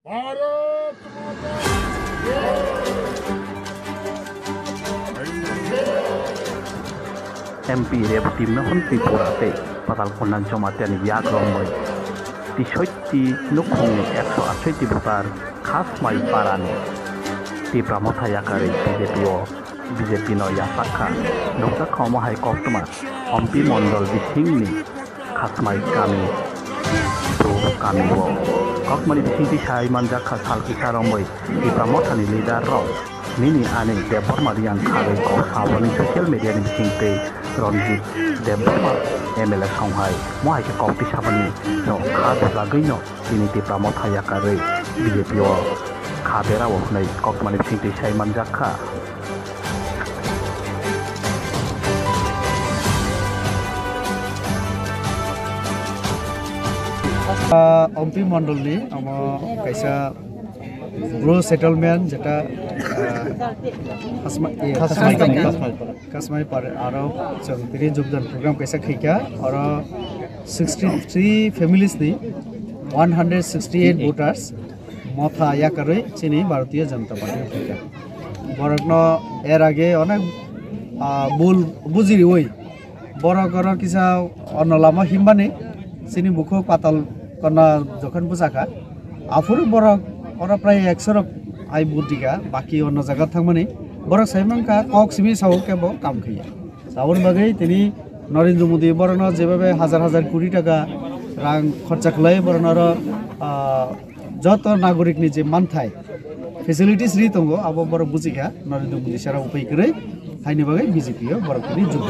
Bharat MP Deputy Mahon Tripurate Patal Kunan Jomatian Yagromoy Tishoiti Nukuni Exo Achiti Butar Kasmai Parano Tipramota Yakari BJP no Yasaka Nokta Komo Hai Koktuma Ompi Mondol Bishingni Kasmai Kami Kami Wo Kokmani Bishingi Shai Manjaka Salki Saromoy Tipramotani Leader Rock Mini Ani Deborma Yang Kale Ko Saboni social media ni Bisingte Ronjit Deborma ML Songhai Mohai ke Kokti Sabani no Khadu Lagui no Ini Tipramota Yakari BJP wo Khadera wo Nei Kokmani Bisingte Shai Manjaka Ampi মণ্ডলী কাইসা bro settlement যেটা কাসমাই পারে আর চলতি যোগদান programme কাইসা খাইকা আর 63 families নি 168 voters মথা ইয়াকারে চিনি ভারতীয় জনতা party খাইকা বরগ্ন এর আগে অনেক বুল বুজিরি ওই বড় কিসা অনলামা হিমবানি চিনি বুকো পাতাল কন্যা যখন বুঝাকা আফুর বরক ওরা প্রায় 100 আই বুটিকা বাকি অন্য জায়গা থাকমানি বরক সাইমানকা কক সিমি সাউ কেব কাম খাইয়া সাউর বাগৈ তিনি নরেন্দ্র মোদী বরণ যেভাবে হাজার হাজার কোটি টাকা রাং খরচা খাই বরণর যত নাগরিকনি যে মানথাই ফেসিলিটিস রি দङ আবো বড় বুঝিকা নরেন্দ্র মোদী সারা উপায় করে হাইনি বাগৈ বিজেপি বরক তিনি যোগ